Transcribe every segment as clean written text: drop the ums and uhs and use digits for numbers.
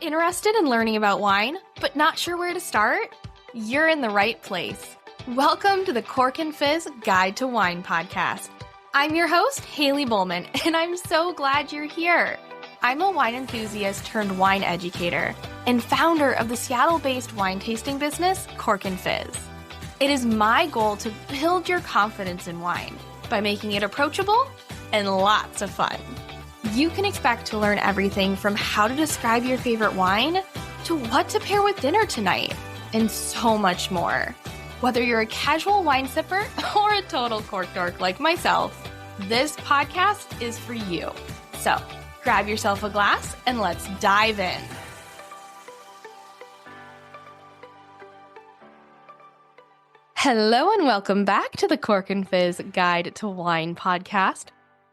Interested in learning about wine, but not sure where to start? You're in the right place. Welcome to the Cork and Fizz Guide to Wine podcast. I'm your host, Haley Bowman, and I'm so glad you're here. I'm a wine enthusiast turned wine educator and founder of the Seattle-based wine tasting business, Cork and Fizz. It is my goal to build your confidence in wine by making it approachable and lots of fun. You can expect to learn everything from how to describe your favorite wine to what to pair with dinner tonight, and so much more. Whether you're a casual wine sipper or a total cork dork like myself, this podcast is for you. So grab yourself a glass and let's dive in. Hello and welcome back to the Cork and Fizz Guide to Wine podcast.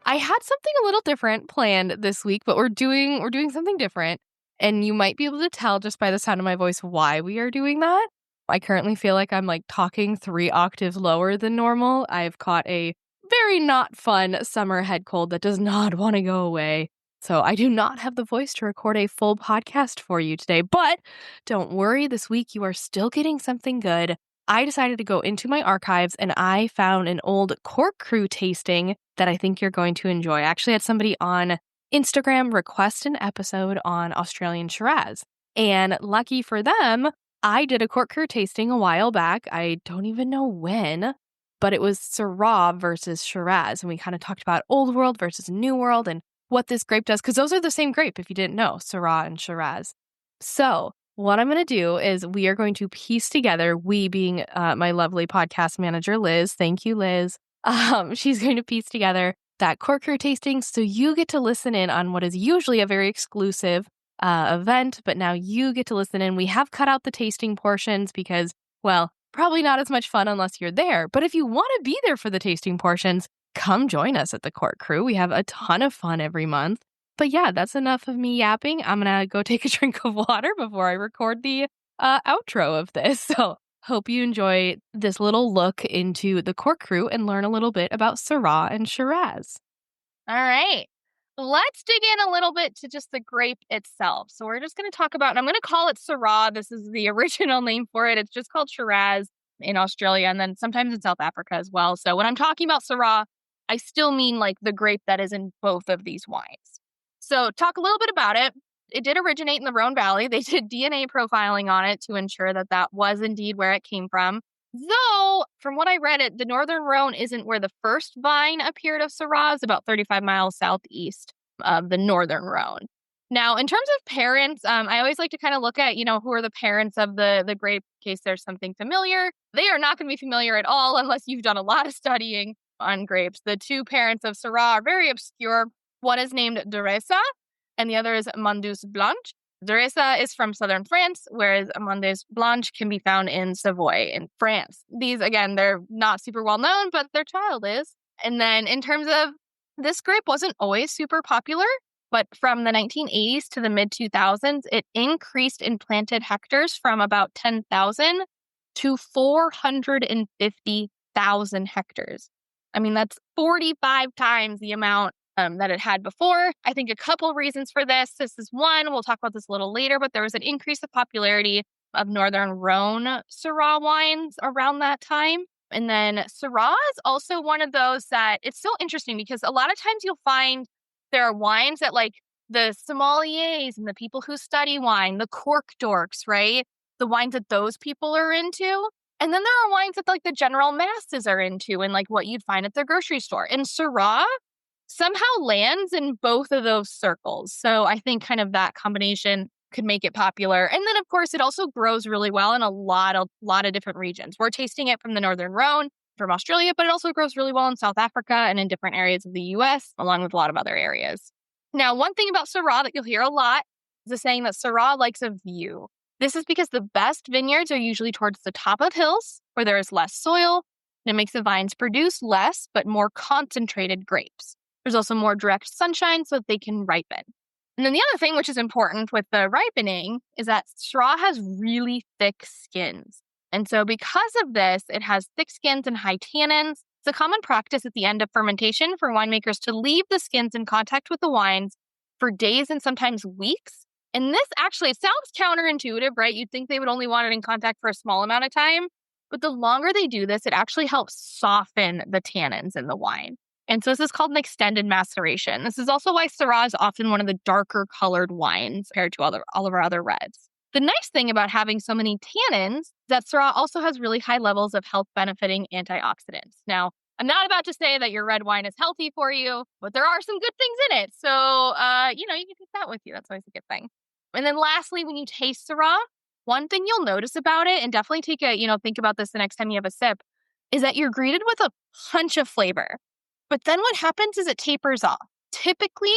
I had something a little different planned this week, but we're doing something different, and you might be able to tell just by the sound of my voice why we are doing that. I currently feel like I'm talking 3 octaves lower than normal. I've caught a very not fun summer head cold that does not want to go away. So I do not have the voice to record a full podcast for you today, but don't worry, this week you are still getting something good. I decided to go into my archives and I found an old Cork Crew tasting that I think you're going to enjoy. I actually had somebody on Instagram request an episode on Australian Shiraz. And lucky for them, I did a Cork Crew tasting a while back. I don't even know when, but it was Syrah versus Shiraz. And we kind of talked about Old World versus New World and what this grape does, because those are the same grape if you didn't know, Syrah and Shiraz. So what I'm going to do is we are going to piece together, we being my lovely podcast manager, Liz. Thank you, Liz. She's going to piece together that Cork Crew tasting so you get to listen in on what is usually a very exclusive event, but now you get to listen in. We have cut out the tasting portions because, well, probably not as much fun unless you're there. But if you want to be there for the tasting portions, come join us at the Cork Crew. We have a ton of fun every month. But yeah, that's enough of me yapping. I'm going to go take a drink of water before I record the outro of this. So hope you enjoy this little look into the Cork Crew and learn a little bit about Syrah and Shiraz. All right. Let's dig in a little bit to just the grape itself. So we're just going to talk about, and I'm going to call it Syrah. This is the original name for it. It's just called Shiraz in Australia and then sometimes in South Africa as well. So when I'm talking about Syrah, I still mean the grape that is in both of these wines. So talk a little bit about it. It did originate in the Rhône Valley. They did DNA profiling on it to ensure that that was indeed where it came from. Though, from what I read, the Northern Rhône isn't where the first vine appeared of Syrah. It's about 35 miles southeast of the Northern Rhône. Now, in terms of parents, I always like to kind of look at, who are the parents of the grape in case there's something familiar. They are not going to be familiar at all unless you've done a lot of studying on grapes. The 2 parents of Syrah are very obscure. One is named Duressa, and the other is Mondeuse Blanche. Duressa is from southern France, whereas Mondeuse Blanche can be found in Savoy in France. These, again, they're not super well known, but their child is. And then in terms of this grape wasn't always super popular, but from the 1980s to the mid-2000s, it increased in planted hectares from about 10,000 to 450,000 hectares. I mean, that's 45 times the amount that it had before. I think a couple reasons for this. This is one, we'll talk about this a little later, but there was an increase of popularity of Northern Rhône Syrah wines around that time. And then Syrah is also one of those that it's so interesting because a lot of times you'll find there are wines that the sommeliers and the people who study wine, the cork dorks, right? The wines that those people are into. And then there are wines that the general masses are into and what you'd find at the grocery store. And Syrah somehow lands in both of those circles. So I think kind of that combination could make it popular. And then, of course, it also grows really well in a lot of different regions. We're tasting it from the Northern Rhône, from Australia, but it also grows really well in South Africa and in different areas of the U.S., along with a lot of other areas. Now, one thing about Syrah that you'll hear a lot is the saying that Syrah likes a view. This is because the best vineyards are usually towards the top of hills where there is less soil, and it makes the vines produce less but more concentrated grapes. There's also more direct sunshine so that they can ripen. And then the other thing, which is important with the ripening, is that Syrah has really thick skins. And so because of this, it has thick skins and high tannins. It's a common practice at the end of fermentation for winemakers to leave the skins in contact with the wines for days and sometimes weeks And this actually, it sounds counterintuitive, right? You'd think they would only want it in contact for a small amount of time. But the longer they do this, it actually helps soften the tannins in the wine. And so this is called an extended maceration. This is also why Syrah is often one of the darker colored wines compared to all of our other reds. The nice thing about having so many tannins is that Syrah also has really high levels of health benefiting antioxidants. Now, I'm not about to say that your red wine is healthy for you, but there are some good things in it. So, you can take that with you. That's always a good thing. And then lastly, when you taste Syrah, one thing you'll notice about it, and definitely think about this the next time you have a sip, is that you're greeted with a punch of flavor. But then what happens is it tapers off. Typically,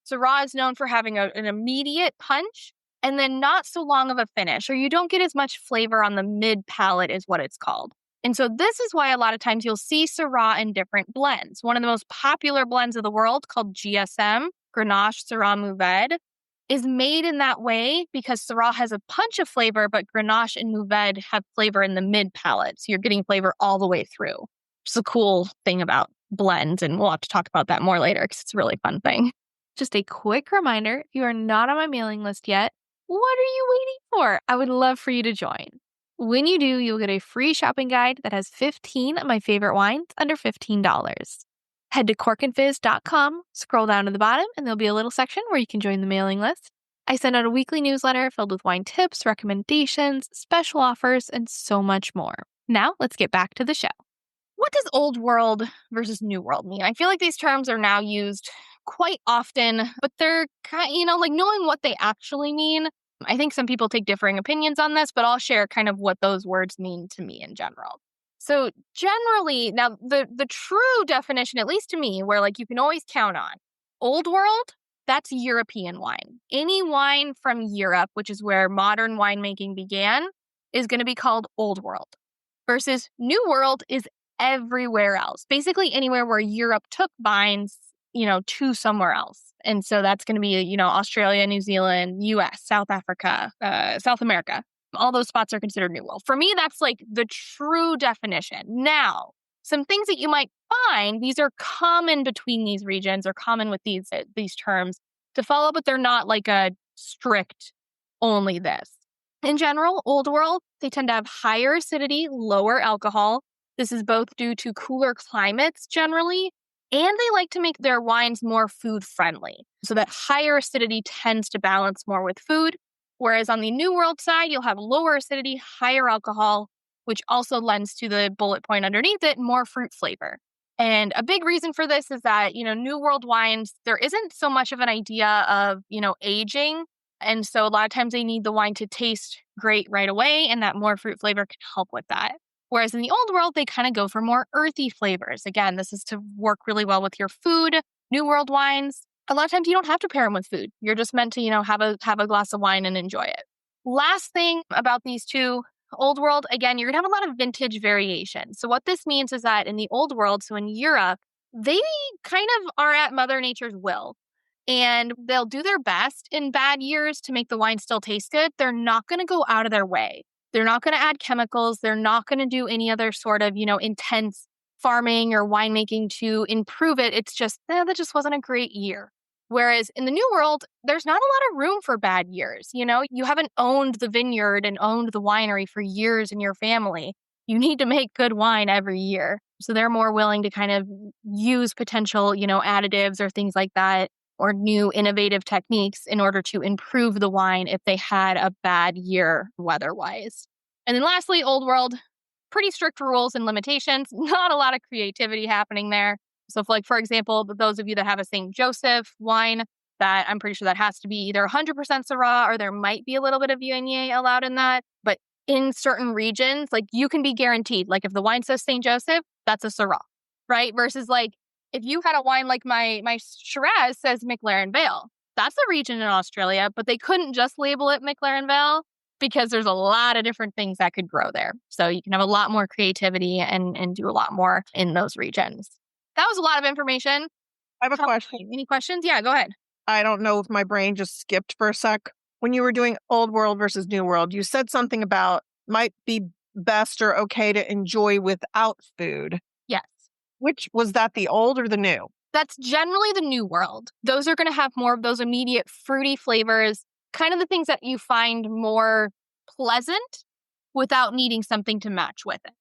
Syrah is known for having an immediate punch and then not so long of a finish, or you don't get as much flavor on the mid palate is what it's called. And so this is why a lot of times you'll see Syrah in different blends. One of the most popular blends of the world called GSM, Grenache Syrah Mourvèdre, is made in that way because Syrah has a punch of flavor, but Grenache and Mourvèdre have flavor in the mid palate. So you're getting flavor all the way through. It's a cool thing about blends, and we'll have to talk about that more later because it's a really fun thing. Just a quick reminder, if you are not on my mailing list yet, what are you waiting for? I would love for you to join. When you do, you'll get a free shopping guide that has 15 of my favorite wines under $15. Head to corkandfizz.com, scroll down to the bottom, and there'll be a little section where you can join the mailing list. I send out a weekly newsletter filled with wine tips, recommendations, special offers, and so much more. Now, let's get back to the show. What does Old World versus New World mean? I feel like these terms are now used quite often, but they're kind of, knowing what they actually mean. I think some people take differing opinions on this, but I'll share kind of what those words mean to me in general. So generally, now the true definition, at least to me, where you can always count on, Old World, that's European wine. Any wine from Europe, which is where modern winemaking began, is going to be called Old World. Versus New World is everywhere else. Basically anywhere where Europe took vines, to somewhere else. And so that's going to be, Australia, New Zealand, US, South Africa, South America. All those spots are considered New World. For me, that's the true definition. Now, some things that you might find, these are common between these regions or common with these terms to follow, but they're not a strict only this. In general, Old World, they tend to have higher acidity, lower alcohol. This is both due to cooler climates generally, and they like to make their wines more food friendly. So that higher acidity tends to balance more with food. Whereas on the New World side, you'll have lower acidity, higher alcohol, which also lends to the bullet point underneath it, more fruit flavor. And a big reason for this is that, New World wines, there isn't so much of an idea of, aging. And so a lot of times they need the wine to taste great right away, and that more fruit flavor can help with that. Whereas in the Old World, they kind of go for more earthy flavors. Again, this is to work really well with your food. New World wines, a lot of times you don't have to pair them with food. You're just meant to, have a glass of wine and enjoy it. Last thing about these two, Old World, again, you're going to have a lot of vintage variation. So what this means is that in the Old World, so in Europe, they kind of are at Mother Nature's will. And they'll do their best in bad years to make the wine still taste good. They're not going to go out of their way. They're not going to add chemicals. They're not going to do any other sort of, intense farming or winemaking to improve it. It's just, that just wasn't a great year. Whereas in the New World, there's not a lot of room for bad years. You haven't owned the vineyard and owned the winery for years in your family. You need to make good wine every year. So they're more willing to kind of use potential, additives or things like that, or new innovative techniques in order to improve the wine if they had a bad year weather-wise. And then lastly, Old World, pretty strict rules and limitations, not a lot of creativity happening there. So for example, those of you that have a St. Joseph wine, that I'm pretty sure that has to be either 100% Syrah or there might be a little bit of Viognier allowed in that. But in certain regions, you can be guaranteed, if the wine says St. Joseph, that's a Syrah, right? Versus if you had a wine like my Shiraz says McLaren Vale, that's a region in Australia, but they couldn't just label it McLaren Vale because there's a lot of different things that could grow there. So you can have a lot more creativity and do a lot more in those regions. That was a lot of information. I have a question. Any questions? Yeah, go ahead. I don't know if my brain just skipped for a sec. When you were doing Old World versus New World, you said something about might be best or okay to enjoy without food. Yes. Which was that, the old or the new? That's generally the New World. Those are going to have more of those immediate fruity flavors. kind of the things that you find more pleasant without needing something to match with it.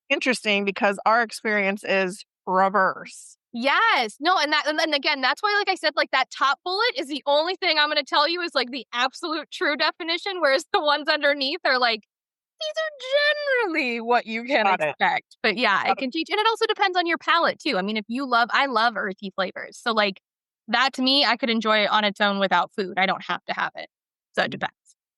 Interesting, because our experience is reverse. Yes. No, and again, that's why, like I said, like that top bullet is the only thing I'm going to tell you is like the absolute true definition, whereas the ones underneath are like, these are generally what you can expect. But yeah, it can change. And it also depends on your palate too. I mean, I love earthy flavors. So like that to me, I could enjoy it on its own without food. I don't have to have it. So it depends.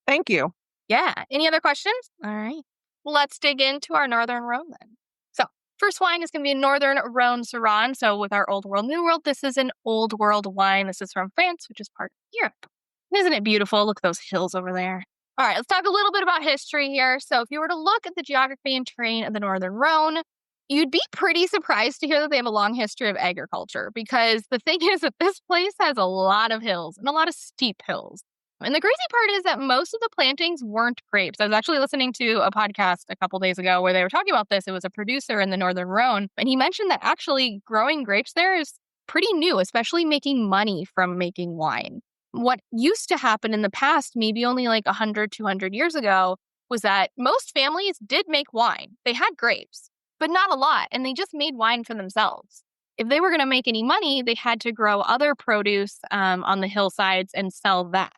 Thank you. Yeah. Any other questions? All right. Well, let's dig into our Northern Rhône then. So first wine is going to be Northern Rhône Syrah. So with our Old World, New World, this is an Old World wine. This is from France, which is part of Europe. Isn't it beautiful? Look at those hills over there. All right, let's talk a little bit about history here. So if you were to look at the geography and terrain of the Northern Rhône, you'd be pretty surprised to hear that they have a long history of agriculture, because the thing is that this place has a lot of hills and a lot of steep hills. And the crazy part is that most of the plantings weren't grapes. I was actually listening to a podcast a couple days ago where they were talking about this. It was a producer in the Northern Rhône, and he mentioned that actually growing grapes there is pretty new, especially making money from making wine. What used to happen in the past, maybe only like 100, 200 years ago, was that most families did make wine. They had grapes, but not a lot, and they just made wine for themselves. If they were going to make any money, they had to grow other produce on the hillsides and sell that.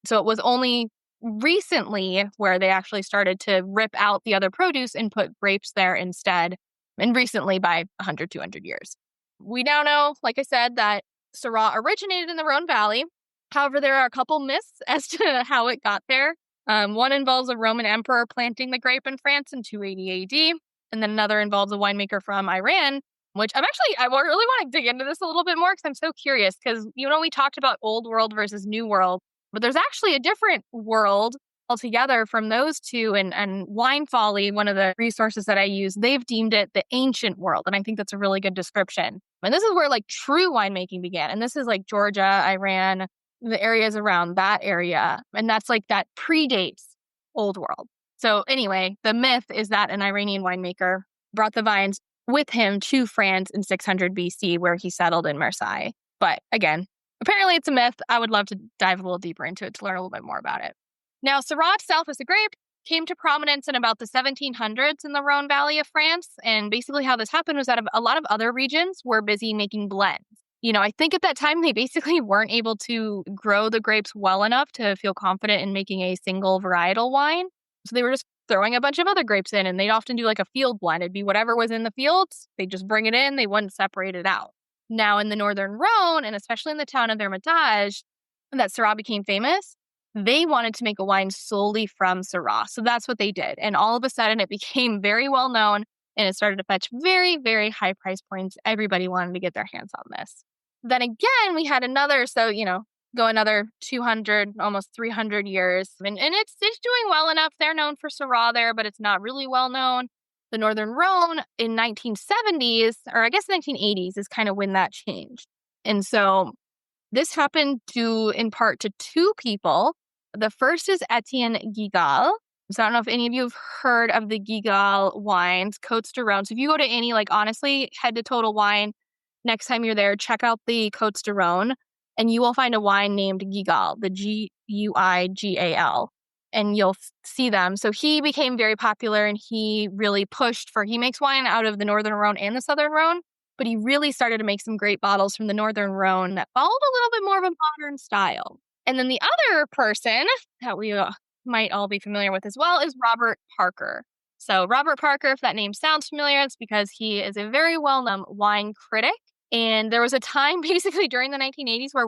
So it was only recently where they actually started to rip out the other produce and put grapes there instead, and recently by 100, 200 years. We now know, like I said, that Syrah originated in the Rhône Valley. However, there are a couple myths as to how it got there. One involves a Roman emperor planting the grape in France in 280 AD. And then another involves a winemaker from Iran, which I really want to dig into this a little bit more because I'm so curious. Because, we talked about Old World versus New World, but there's actually a different world altogether from those two. And Wine Folly, one of the resources that I use, they've deemed it the ancient world. And I think that's a really good description. And this is where like true winemaking began. And this is like Georgia, Iran, the areas around that area. And that's like that predates Old World. So anyway, the myth is that an Iranian winemaker brought the vines with him to France in 600 BC, where he settled in Marseille. But again, apparently it's a myth. I would love to dive a little deeper into it to learn a little bit more about it. Now, Syrah itself as a grape came to prominence in about the 1700s in the Rhône Valley of France. And basically how this happened was that a lot of other regions were busy making blends. I think at that time, they basically weren't able to grow the grapes well enough to feel confident in making a single varietal wine. So they were just throwing a bunch of other grapes in, and they'd often do like a field blend. It'd be whatever was in the fields. They'd just bring it in. They wouldn't separate it out. Now in the Northern Rhône, and especially in the town of Hermitage, that Syrah became famous, they wanted to make a wine solely from Syrah. So that's what they did. And all of a sudden, it became very well known, and it started to fetch very, very high price points. Everybody wanted to get their hands on this. Then again, we had another, go another 200, almost 300 years. And it's doing well enough. They're known for Syrah there, but it's not really well known. The Northern Rhône in 1970s, or I guess 1980s, is kind of when that changed. And so this happened in part to two people. The first is Etienne Guigal. So I don't know if any of you have heard of the Guigal wines, Côte-Rôtie. So if you go to any, honestly, head to Total Wine, next time you're there, check out the Côte-Rôtie, and you will find a wine named Guigal, the Guigal, and you'll see them. So he became very popular, and he really he makes wine out of the Northern Rhône and the Southern Rhône, but he really started to make some great bottles from the Northern Rhône that followed a little bit more of a modern style. And then the other person that we might all be familiar with as well is Robert Parker. So Robert Parker, if that name sounds familiar, it's because he is a very well-known wine critic. And there was a time basically during the 1980s where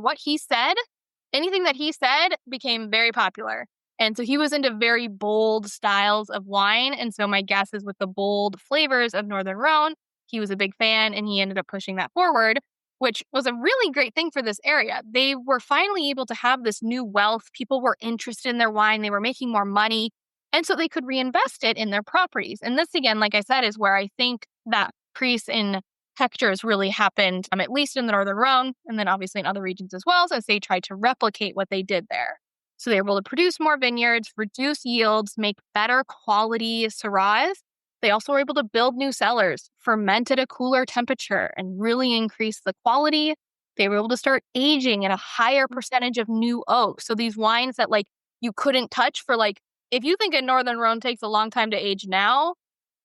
anything that he said became very popular. And so he was into very bold styles of wine. And so my guess is with the bold flavors of Northern Rhône, he was a big fan, and he ended up pushing that forward, which was a really great thing for this area. They were finally able to have this new wealth. People were interested in their wine. They were making more money. And so they could reinvest it in their properties. And this, again, like I said, is where I think that increase in hectares really happened, at least in the Northern Rhône, and then obviously in other regions as well, as they tried to replicate what they did there. So they were able to produce more vineyards, reduce yields, make better quality Syrahs. They also were able to build new cellars, ferment at a cooler temperature, and really increase the quality They were able to start aging at a higher percentage of new oak. So these wines that like you couldn't touch for like, if you think a Northern Rhône takes a long time to age now,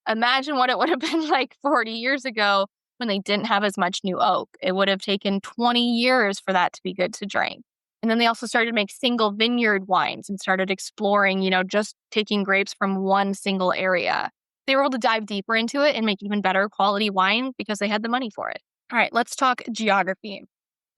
imagine what it would have been like 40 years ago when they didn't have as much new oak. It would have taken 20 years for that to be good to drink. And then they also started to make single vineyard wines and started exploring, just taking grapes from one single area. They were able to dive deeper into it and make even better quality wine because they had the money for it. All right, let's talk geography.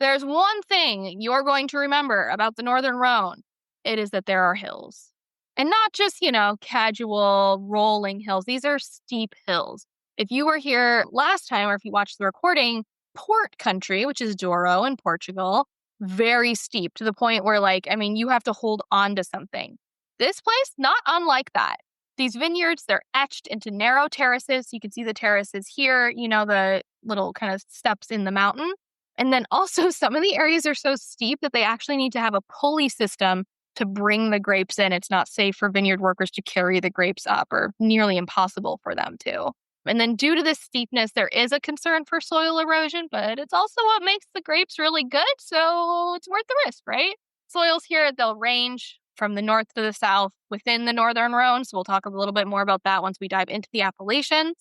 There's one thing you're going to remember about the Northern Rhône. It is that there are hills. And not just, casual rolling hills. These are steep hills. If you were here last time or if you watched the recording, Port Country, which is Douro in Portugal, very steep to the point where you have to hold on to something. This place, not unlike that. These vineyards, they're etched into narrow terraces. You can see the terraces here, the little kind of steps in the mountain. And then also some of the areas are so steep that they actually need to have a pulley system to bring the grapes in. It's not safe for vineyard workers to carry the grapes up, or nearly impossible for them to. And then due to this steepness, there is a concern for soil erosion, but it's also what makes the grapes really good. So it's worth the risk, right? Soils here, they'll range from the north to the south within the Northern Rhône. So we'll talk a little bit more about that once we dive into the appellations.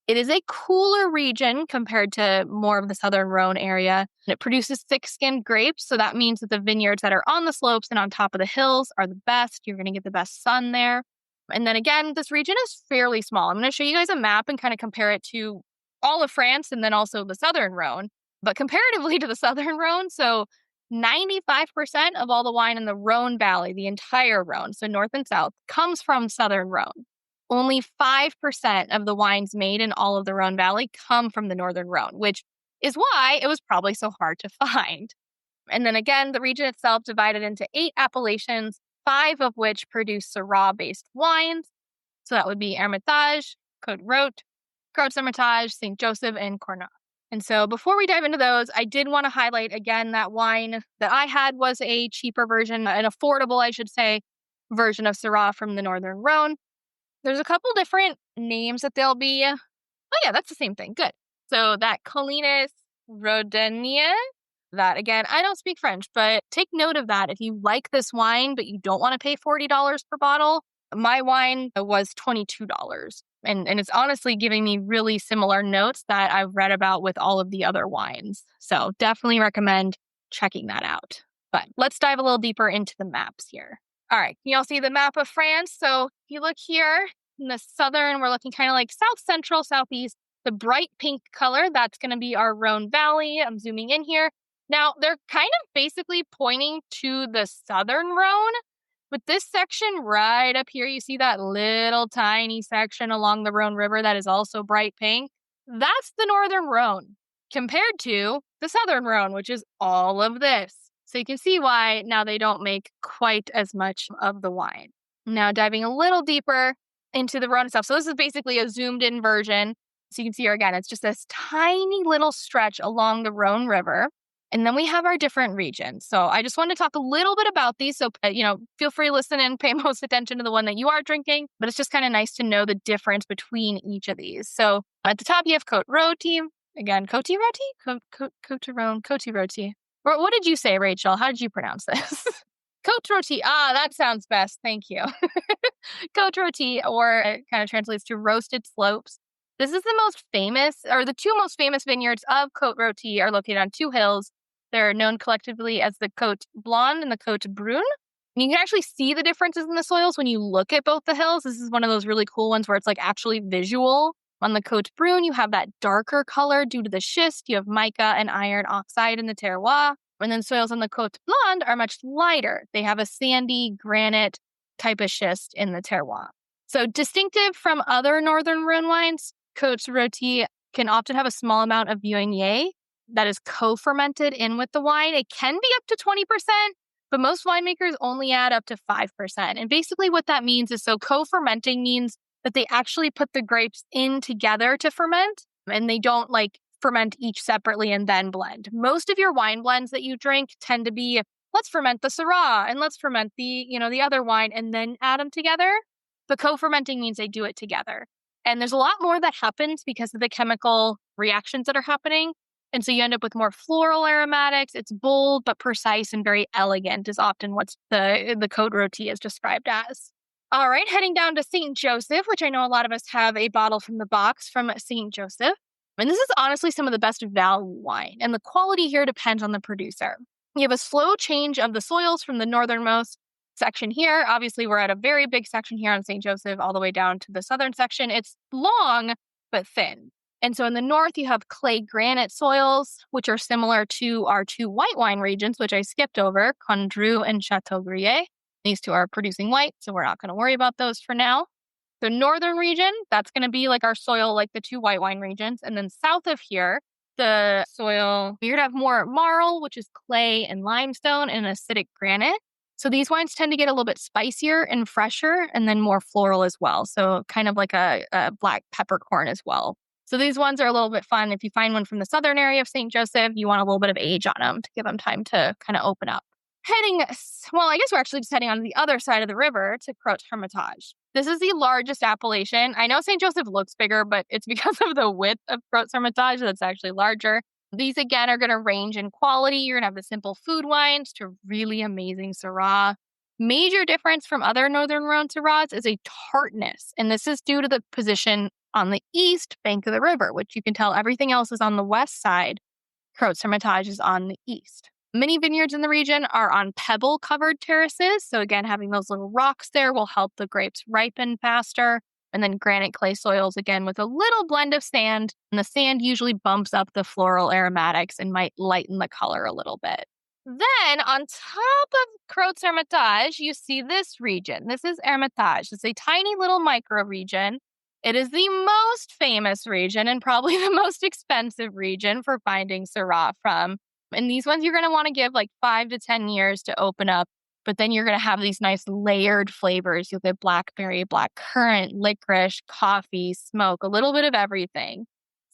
It is a cooler region compared to more of the Southern Rhône area. And it produces thick-skinned grapes. So that means that the vineyards that are on the slopes and on top of the hills are the best. You're going to get the best sun there. And then again, this region is fairly small. I'm going to show you guys a map and kind of compare it to all of France and then also the Southern Rhône. But comparatively to the Southern Rhône, so 95% of all the wine in the Rhône Valley, the entire Rhône, so north and south, comes from Southern Rhône. Only 5% of the wines made in all of the Rhône Valley come from the Northern Rhône, which is why it was probably so hard to find. And then again, the region itself divided into 8 appellations, 5 of which produce Syrah-based wines. So that would be Hermitage, Côte-Rôtie, Gros Hermitage, St. Joseph, and Cornat. And so before we dive into those, I did want to highlight again that wine that I had was a cheaper version, an affordable, I should say, version of Syrah from the Northern Rhône. There's a couple different names that they'll be. Oh yeah, that's the same thing. Good. So that Collinus Rodenier, that again, I don't speak French, but take note of that. If you like this wine, but you don't want to pay $40 per bottle, my wine was $22. And it's honestly giving me really similar notes that I've read about with all of the other wines. So definitely recommend checking that out. But let's dive a little deeper into the maps here. All right, can you all see the map of France? So if you look here in the southern, we're looking kind of like south central, southeast. The bright pink color, that's going to be our Rhône Valley. I'm zooming in here. Now, they're kind of basically pointing to the Southern Rhône. But this section right up here, you see that little tiny section along the Rhône River that is also bright pink? That's the Northern Rhône compared to the Southern Rhône, which is all of this. So you can see why now they don't make quite as much of the wine. Now diving a little deeper into the Rhône itself. So this is basically a zoomed in version. So you can see here again, it's just this tiny little stretch along the Rhône River. And then we have our different regions. So I just want to talk a little bit about these. So, feel free to listen and pay most attention to the one that you are drinking. But it's just kind of nice to know the difference between each of these. So at the top, you have Côte-Rôtie. Again, Côte-Rôtie? Côte-Rôtie. What did you say, Rachel? How did you pronounce this? Côte-Rôtie. Ah, that sounds best. Thank you. Côte-Rôtie, or it kind of translates to roasted slopes. This is the most famous, or the 2 most famous vineyards of Côte-Rôtie are located on 2 hills. They're known collectively as the Côte Blonde and the Côte Brune. And you can actually see the differences in the soils when you look at both the hills. This is one of those really cool ones where it's like actually visual. On the Côte Brune, you have that darker color due to the schist. You have mica and iron oxide in the terroir. And then soils on the Côte Blonde are much lighter. They have a sandy granite type of schist in the terroir. So distinctive from other Northern Rhône wines, Côte-Rôtie can often have a small amount of Viognier that is co-fermented in with the wine. It can be up to 20%, but most winemakers only add up to 5%. And basically what that means is, so co-fermenting means that they actually put the grapes in together to ferment, and they don't ferment each separately and then blend. Most of your wine blends that you drink tend to be, let's ferment the Syrah and let's ferment the other wine and then add them together. But co-fermenting means they do it together. And there's a lot more that happens because of the chemical reactions that are happening. And so you end up with more floral aromatics. It's bold, but precise and very elegant is often what the Côte-Rôtie is described as. All right, heading down to St. Joseph, which I know a lot of us have a bottle from the box from St. Joseph. And this is honestly some of the best value wine. And the quality here depends on the producer. You have a slow change of the soils from the northernmost section here. Obviously, we're at a very big section here on St. Joseph, all the way down to the southern section. It's long, but thin. And so in the north, you have clay granite soils, which are similar to our two white wine regions, which I skipped over, Condrieu and Châteaubriand. These two are producing white, so we're not going to worry about those for now. The northern region, that's going to be like our soil, like the two white wine regions. And then south of here, the soil, you're going to have more marl, which is clay and limestone, and acidic granite. So these wines tend to get a little bit spicier and fresher, and then more floral as well. So kind of like a black peppercorn as well. So these ones are a little bit fun. If you find one from the southern area of St. Joseph, you want a little bit of age on them to give them time to kind of open up. I guess we're actually just heading on the other side of the river to Côte Hermitage. This is the largest appellation. I know St. Joseph looks bigger, but it's because of the width of Côte Hermitage that's actually larger. These, again, are going to range in quality. You're going to have the simple food wines to really amazing Syrah. Major difference from other Northern Rhône Syrahs is a tartness, and this is due to the position on the east bank of the river, which you can tell everything else is on the west side. Côte Hermitage is on the east. Many vineyards in the region are on pebble-covered terraces. So again, having those little rocks there will help the grapes ripen faster. And then granite clay soils, again, with a little blend of sand. And the sand usually bumps up the floral aromatics and might lighten the color a little bit. Then on top of Côte Hermitage, you see this region. This is Hermitage. It's a tiny little micro-region. It is the most famous region and probably the most expensive region for finding Syrah from. And these ones you're going to want to give like 5 to 10 years to open up. But then you're going to have these nice layered flavors. You'll get blackberry, blackcurrant, licorice, coffee, smoke, a little bit of everything.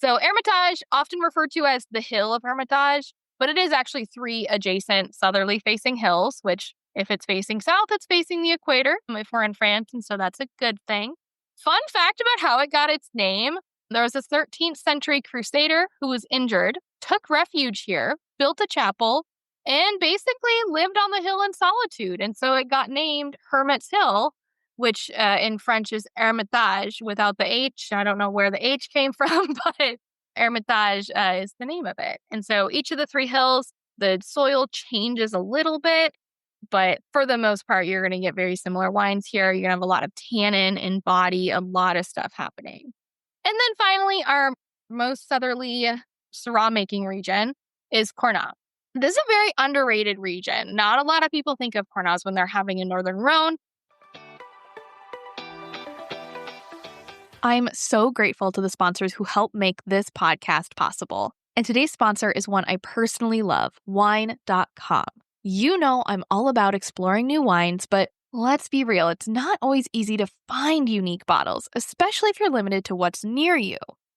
So Hermitage, often referred to as the Hill of Hermitage, but it is actually 3 adjacent southerly facing hills, which if it's facing south, it's facing the equator if we're in France. And so that's a good thing. Fun fact about how it got its name. There was a 13th century crusader who was injured, took refuge here, built a chapel, and basically lived on the hill in solitude. And so it got named Hermit's Hill, which in French is Hermitage without the H. I don't know where the H came from, but Hermitage is the name of it. And so each of the 3 hills, the soil changes a little bit, but for the most part, you're going to get very similar wines here. You're going to have a lot of tannin in body, a lot of stuff happening. And then finally, our most southerly Syrah making region is Cornat. This is a very underrated region. Not a lot of people think of Cornats when they're having a Northern Rhône. I'm so grateful to the sponsors who help make this podcast possible. And today's sponsor is one I personally love, wine.com. You know I'm all about exploring new wines, but let's be real, it's not always easy to find unique bottles, especially if you're limited to what's near you.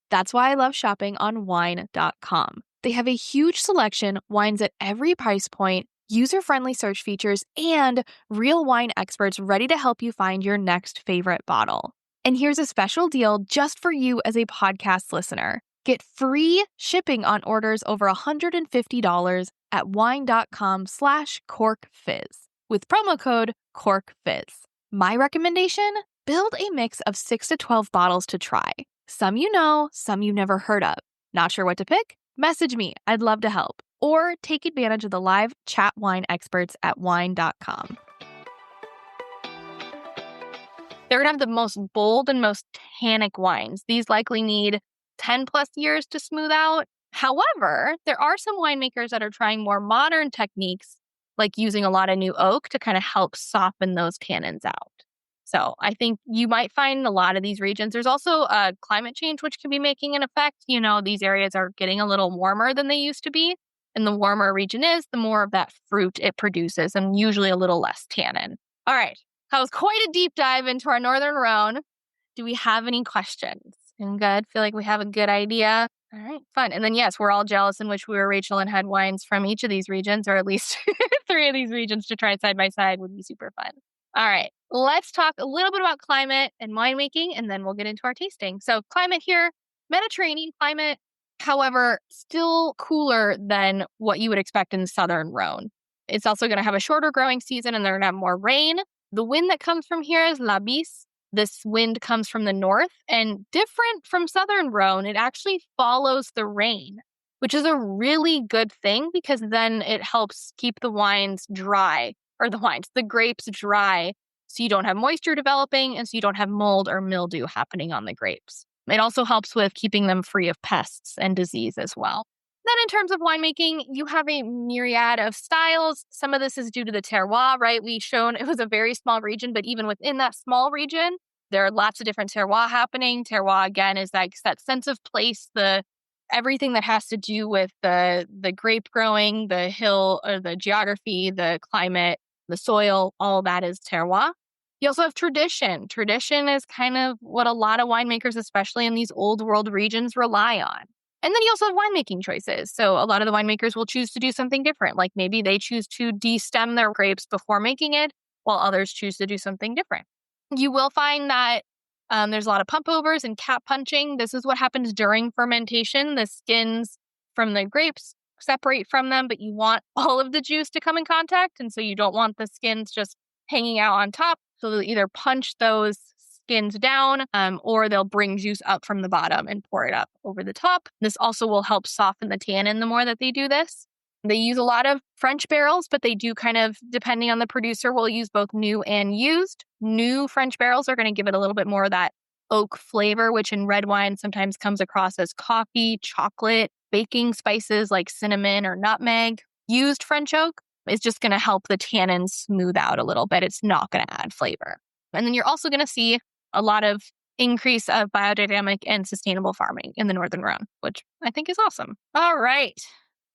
That's why I love shopping on wine.com. They have a huge selection, wines at every price point, user-friendly search features, and real wine experts ready to help you find your next favorite bottle. And here's a special deal just for you as a podcast listener. Get free shipping on orders over $150 at wine.com/corkfizz with promo code CORKFIZZ. My recommendation? Build a mix of 6 to 12 bottles to try. Some you know, some you've never heard of. Not sure what to pick? Message me. I'd love to help. Or take advantage of the live chat wine experts at wine.com. They're going to have the most bold and most tannic wines. These likely need 10 plus years to smooth out. However, there are some winemakers that are trying more modern techniques, like using a lot of new oak to kind of help soften those tannins out. So I think you might find a lot of these regions. There's also climate change, which can be making an effect. You know, these areas are getting a little warmer than they used to be. And the warmer a region is, the more of that fruit it produces, and usually a little less tannin. All right. That was quite a deep dive into our Northern Rhône. Do we have any questions? And good? Feel like we have a good idea? All right, fun. And then, yes, we're all jealous in which we were Rachel and had wines from each of these regions, or at least 3 of these regions to try side by side would be super fun. All right, let's talk a little bit about climate and winemaking, and then we'll get into our tasting. So climate here, Mediterranean climate, However, still cooler than what you would expect in Southern Rhône. It's also going to have a shorter growing season and they're going to have more rain. The wind that comes from here is la bise. This wind comes from the north and different from Southern Rhône, it actually follows the rain, which is a really good thing because then it helps keep the wines dry, or the grapes dry, so you don't have moisture developing and so you don't have mold or mildew happening on the grapes. It also helps with keeping them free of pests and disease as well. Then in terms of winemaking, you have a myriad of styles. Some of this is due to the terroir, right? We've shown it was a very small region, but even within that small region, there are lots of different terroir happening. Terroir, again, is like that sense of place, everything that has to do with the grape growing, the hill or the geography, the climate, the soil, all that is terroir. You also have tradition. Tradition is kind of what a lot of winemakers, especially in these old world regions, rely on. And then you also have winemaking choices. So a lot of the winemakers will choose to do something different. Like maybe they choose to destem their grapes before making it, while others choose to do something different. You will find that there's a lot of pump overs and cap punching. This is what happens during fermentation. The skins from the grapes separate from them, but you want all of the juice to come in contact. And so you don't want the skins just hanging out on top. So they'll either punch those skins down or they'll bring juice up from the bottom and pour it up over the top. This also will help soften the tannin the more that they do this. They use a lot of French barrels, but they do kind of, depending on the producer, will use both new and used. New French barrels are going to give it a little bit more of that oak flavor, which in red wine sometimes comes across as coffee, chocolate, baking spices like cinnamon or nutmeg. Used French oak is just going to help the tannins smooth out a little bit. It's not going to add flavor. And then you're also going to see a lot of increase of biodynamic and sustainable farming in the Northern Rhône, which I think is awesome. All right.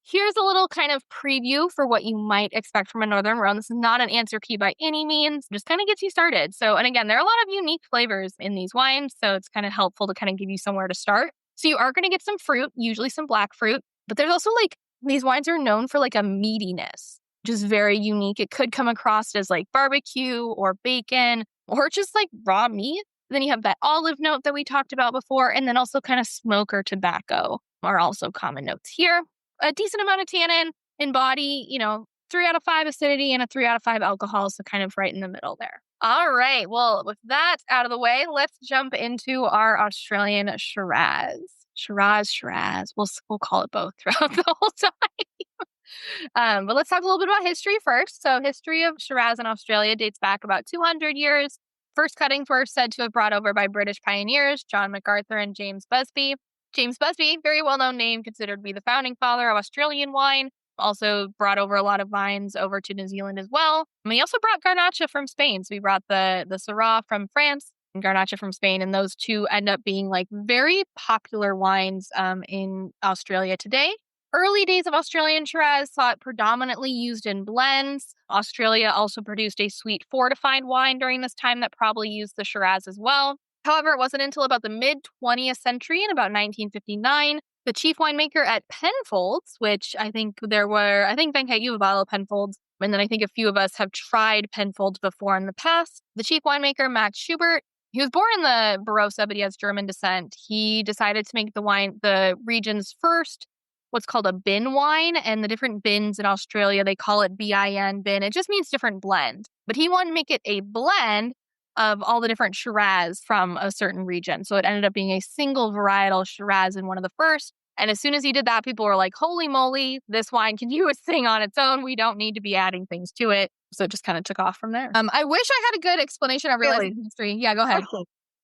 Here's a little kind of preview for what you might expect from a Northern Rhône. This is not an answer key by any means, just kind of gets you started. So, and again, there are a lot of unique flavors in these wines, so it's kind of helpful to kind of give you somewhere to start. So you are going to get some fruit, usually some black fruit, but there's also like, these wines are known for like a meatiness, which is very unique. It could come across as like barbecue or bacon or just like raw meat. Then you have that olive note that we talked about before, and then also kind of smoke or tobacco are also common notes here. A decent amount of tannin in body, 3 out of 5 acidity and a 3 out of 5 alcohol, so kind of right in the middle there. All right, well, with that out of the way, let's jump into our Australian Shiraz. Shiraz. We'll call it both throughout the whole time. But let's talk a little bit about history first. So history of Shiraz in Australia dates back about 200 years. First cuttings were said to have brought over by British pioneers, John MacArthur and James Busby. James Busby, very well-known name, considered to be the founding father of Australian wine, also brought over a lot of vines over to New Zealand as well. And he also brought Garnacha from Spain. So we brought the Syrah from France and Garnacha from Spain, and those two end up being like very popular wines in Australia today. Early days of Australian Shiraz saw it predominantly used in blends. Australia also produced a sweet fortified wine during this time that probably used the Shiraz as well. However, it wasn't until about the mid-20th century, in about 1959, the chief winemaker at Penfolds, which I think Venkat, you have a bottle of Penfolds, and then I think a few of us have tried Penfolds before in the past. The chief winemaker, Max Schubert, he was born in the Barossa, but he has German descent. He decided to make the region's first what's called a bin wine, and the different bins in Australia, they call it bin, bin. It just means different blend. But he wanted to make it a blend of all the different Shiraz from a certain region. So it ended up being a single varietal Shiraz in one of the first. And as soon as he did that, people were like, holy moly, this wine can do its thing on its own. We don't need to be adding things to it. So it just kind of took off from there. I wish I had a good explanation. I realized Really? the history. Yeah, go ahead.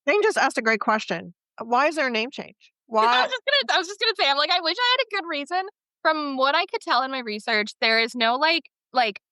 Dane just asked a great question. Why is there a name change? Why? I was just gonna say, I'm like, I wish I had a good reason. From what I could tell in my research, there is no like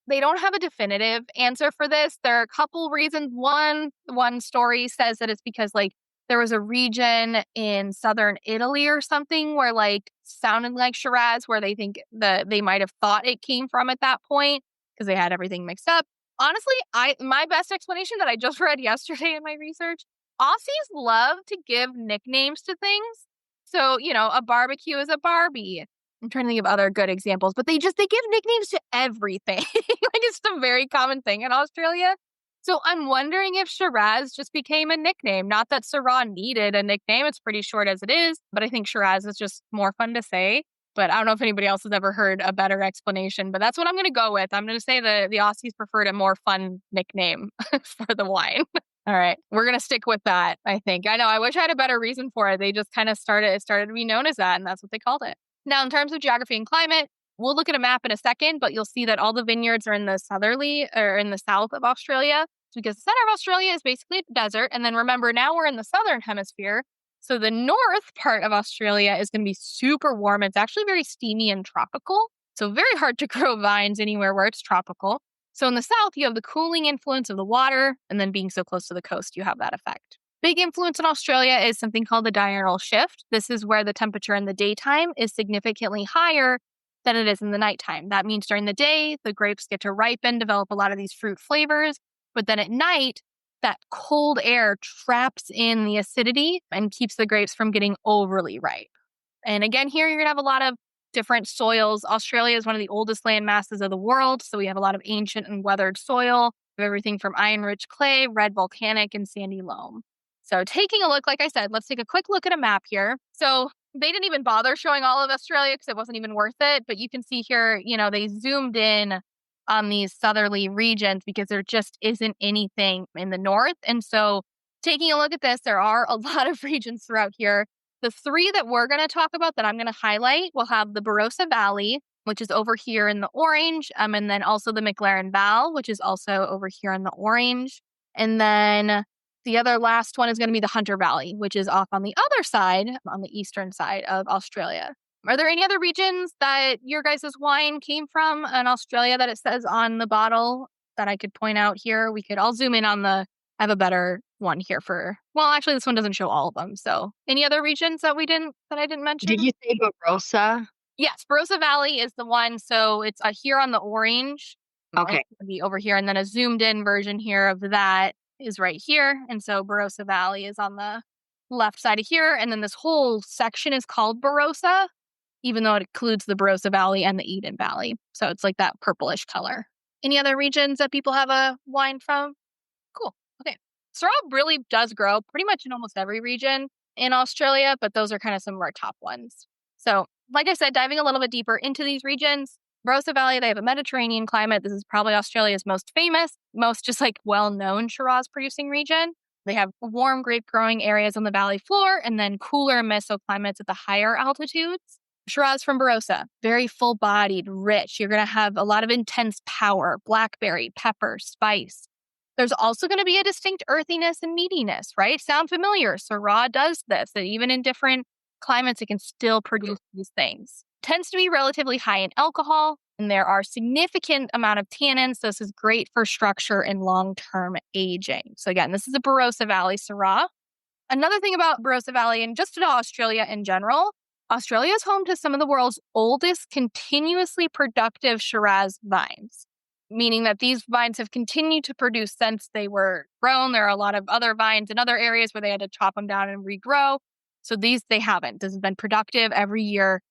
they don't have a definitive answer for this. There are a couple reasons. One story says that it's because like there was a region in southern Italy or something where like sounded like Shiraz, where they think that they might have thought it came from at that point because they had everything mixed up. Honestly, my best explanation that I just read yesterday in my research, Aussies love to give nicknames to things. So, a barbecue is a Barbie. I'm trying to think of other good examples, but they give nicknames to everything. Like it's a very common thing in Australia. So I'm wondering if Shiraz just became a nickname. Not that Syrah needed a nickname. It's pretty short as it is, but I think Shiraz is just more fun to say. But I don't know if anybody else has ever heard a better explanation, but that's what I'm going to go with. I'm going to say the Aussies preferred a more fun nickname for the wine. All right. We're going to stick with that, I think. I know. I wish I had a better reason for it. They just kind of started to be known as that, and that's what they called it. Now, in terms of geography and climate, we'll look at a map in a second, but you'll see that all the vineyards are in the south of Australia, because the center of Australia is basically a desert. And then remember, now we're in the southern hemisphere. So the north part of Australia is going to be super warm. It's actually very steamy and tropical. So very hard to grow vines anywhere where it's tropical. So in the south, you have the cooling influence of the water, and then being so close to the coast, you have that effect. Big influence in Australia is something called the diurnal shift. This is where the temperature in the daytime is significantly higher than it is in the nighttime. That means during the day, the grapes get to ripen, develop a lot of these fruit flavors. But then at night, that cold air traps in the acidity and keeps the grapes from getting overly ripe. And again, here you're going to have a lot of different soils. Australia is one of the oldest land masses of the world. So we have a lot of ancient and weathered soil, everything from iron-rich clay, red volcanic, and sandy loam. So taking a look, like I said, let's take a quick look at a map here. So they didn't even bother showing all of Australia because it wasn't even worth it. But you can see here, they zoomed in on these southerly regions because there just isn't anything in the north. And so taking a look at this, there are a lot of regions throughout here. The three that we're going to talk about that I'm going to highlight will have the Barossa Valley, which is over here in the orange, and then also the McLaren Vale, which is also over here in the orange. And then the other last one is going to be the Hunter Valley, which is off on the other side, on the eastern side of Australia. Are there any other regions that your guys' wine came from in Australia that it says on the bottle that I could point out here? I'll zoom in on I have a better one here actually this one doesn't show all of them. So any other regions that I didn't mention? Did you say Barossa? Yes, Barossa Valley is the one. So it's here on the orange. Okay. It's gonna be over here. And then a zoomed in version here of that is right here. And so Barossa Valley is on the left side of here. And then this whole section is called Barossa, even though it includes the Barossa Valley and the Eden Valley. So it's like that purplish color. Any other regions that people have a wine from? Cool. Okay. Syrah really does grow pretty much in almost every region in Australia, but those are kind of some of our top ones. So like I said, diving a little bit deeper into these regions, Barossa Valley, they have a Mediterranean climate. This is probably Australia's most famous, most just like well-known Shiraz producing region. They have warm grape growing areas on the valley floor and then cooler mesoclimates at the higher altitudes. Shiraz from Barossa, very full-bodied, rich. You're going to have a lot of intense power, blackberry, pepper, spice. There's also going to be a distinct earthiness and meatiness, right? Sound familiar? Syrah does this, that even in different climates, it can still produce these things. Tends to be relatively high in alcohol, and there are significant amount of tannins. So this is great for structure and long-term aging. So again, this is a Barossa Valley Syrah. Another thing about Barossa Valley, and just about Australia in general, Australia is home to some of the world's oldest continuously productive Shiraz vines, meaning that these vines have continued to produce since they were grown. There are a lot of other vines in other areas where they had to chop them down and regrow. So these, they haven't. This has been productive every year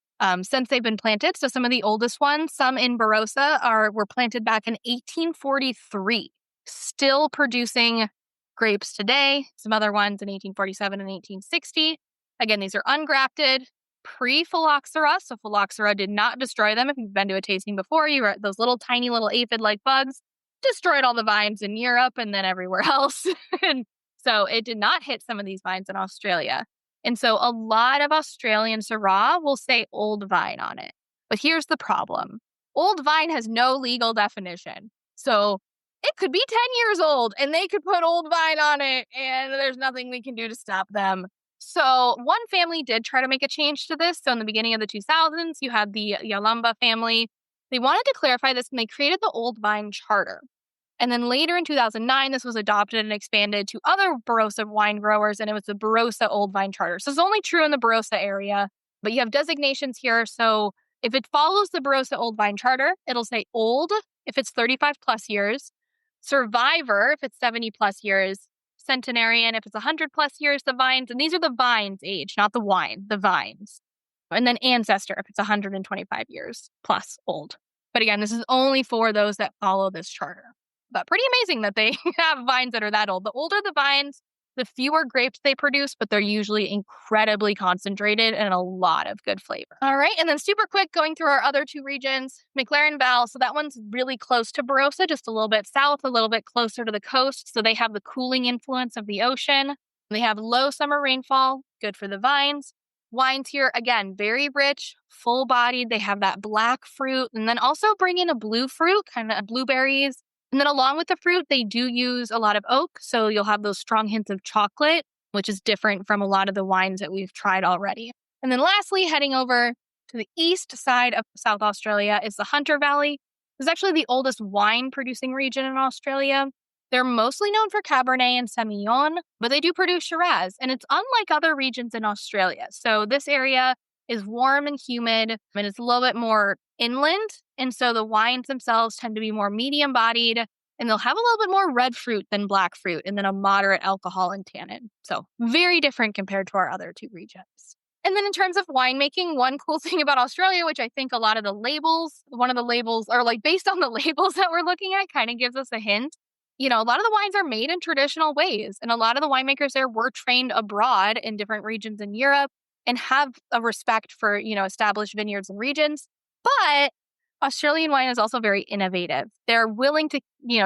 since they've been planted. So some of the oldest ones, some in Barossa, were planted back in 1843, still producing grapes today. Some other ones in 1847 and 1860. Again, these are ungrafted, pre-phylloxera. So phylloxera did not destroy them. If you've been to a tasting before, those little tiny little aphid-like bugs destroyed all the vines in Europe and then everywhere else. And so it did not hit some of these vines in Australia. And so a lot of Australian Syrah will say old vine on it. But here's the problem. Old vine has no legal definition. So it could be 10 years old and they could put old vine on it and there's nothing we can do to stop them. So one family did try to make a change to this. So in the beginning of the 2000s, you had the Yalumba family. They wanted to clarify this and they created the Old Vine Charter. And then later in 2009, this was adopted and expanded to other Barossa wine growers, and it was the Barossa Old Vine Charter. So it's only true in the Barossa area, but you have designations here. So if it follows the Barossa Old Vine Charter, it'll say old if it's 35 plus years, survivor if it's 70 plus years, centenarian if it's 100 plus years, the vines, and these are the vines age, not the wine, the vines. And then ancestor if it's 125 years plus old. But again, this is only for those that follow this charter. But pretty amazing that they have vines that are that old. The older the vines, the fewer grapes they produce, but they're usually incredibly concentrated and a lot of good flavor. All right, and then super quick, going through our other two regions, McLaren Vale. So that one's really close to Barossa, just a little bit south, a little bit closer to the coast. So they have the cooling influence of the ocean. They have low summer rainfall, good for the vines. Wines here, again, very rich, full-bodied. They have that black fruit, and then also bring in a blue fruit, kind of blueberries. And then along with the fruit, they do use a lot of oak. So you'll have those strong hints of chocolate, which is different from a lot of the wines that we've tried already. And then lastly, heading over to the east side of South Australia is the Hunter Valley. It's actually the oldest wine producing region in Australia. They're mostly known for Cabernet and Semillon, but they do produce Shiraz. And it's unlike other regions in Australia. So this area is warm and humid, and it's a little bit more inland. And so the wines themselves tend to be more medium bodied, and they'll have a little bit more red fruit than black fruit, and then a moderate alcohol and tannin. So very different compared to our other two regions. And then in terms of winemaking, one cool thing about Australia, which I think a lot of the labels, one of the labels are like based on the labels that we're looking at, kind of gives us a hint. You know, a lot of the wines are made in traditional ways, and a lot of the winemakers there were trained abroad in different regions in Europe and have a respect for, established vineyards and regions. But Australian wine is also very innovative. They're willing to,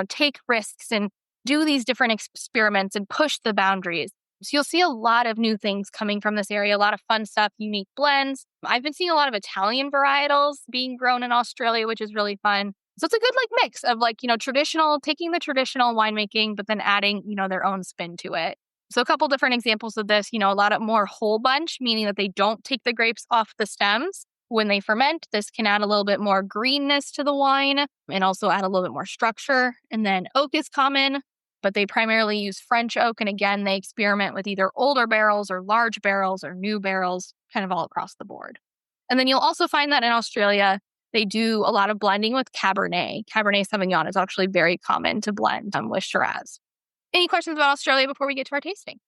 take risks and do these different experiments and push the boundaries. So you'll see a lot of new things coming from this area, a lot of fun stuff, unique blends. I've been seeing a lot of Italian varietals being grown in Australia, which is really fun. So it's a good mix of traditional, taking the traditional winemaking, but then adding, their own spin to it. So a couple different examples of this, a lot of more whole bunch, meaning that they don't take the grapes off the stems. When they ferment, this can add a little bit more greenness to the wine and also add a little bit more structure. And then oak is common, but they primarily use French oak. And again, they experiment with either older barrels or large barrels or new barrels, kind of all across the board. And then you'll also find that in Australia, they do a lot of blending with Cabernet. Cabernet Sauvignon is actually very common to blend with Shiraz. Any questions about Australia before we get to our tasting?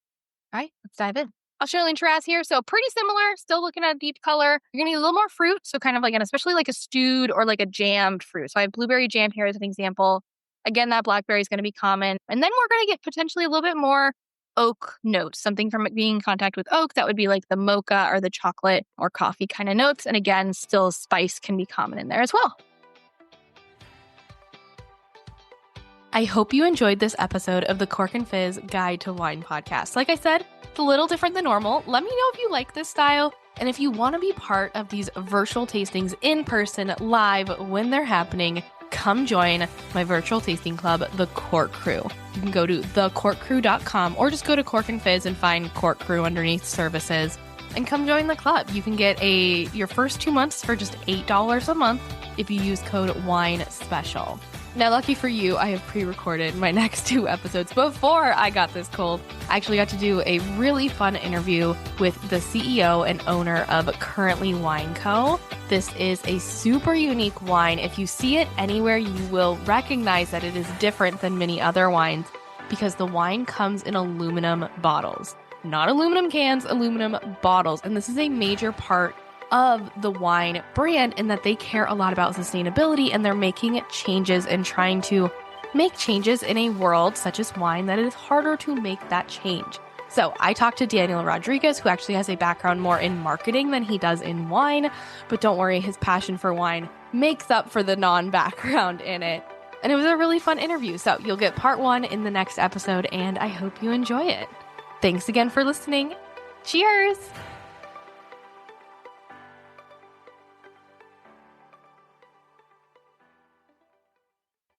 All right, let's dive in. Australian Shiraz here. So pretty similar, still looking at a deep color. You're going to need a little more fruit. So kind of especially a stewed or a jammed fruit. So I have blueberry jam here as an example. Again, that blackberry is going to be common. And then we're going to get potentially a little bit more oak notes, something from it being in contact with oak. That would be the mocha or the chocolate or coffee kind of notes. And again, still spice can be common in there as well. I hope you enjoyed this episode of the Cork and Fizz Guide to Wine podcast. Like I said, it's a little different than normal. Let me know if you like this style and if you want to be part of these virtual tastings in person, live, when they're happening. Come join my virtual tasting club, the Cork Crew. You can go to thecorkcrew.com or just go to Cork and Fizz and find Cork Crew underneath services and come join the club. You can get your first 2 months for just $8 a month if you use code WINESPECIAL. Now, lucky for you, I have pre-recorded my next 2 episodes before I got this cold. I actually got to do a really fun interview with the CEO and owner of Currently Wine Co. This is a super unique wine. If you see it anywhere, you will recognize that it is different than many other wines because the wine comes in aluminum bottles. Not aluminum cans, aluminum bottles. And this is a major part of the wine brand in that they care a lot about sustainability and they're making changes and trying to make changes in a world such as wine that it is harder to make that change. So I talked to Daniel Rodriguez, who actually has a background more in marketing than he does in wine, but don't worry, his passion for wine makes up for the non-background in it. And it was a really fun interview. So you'll get part 1 in the next episode and I hope you enjoy it. Thanks again for listening. Cheers!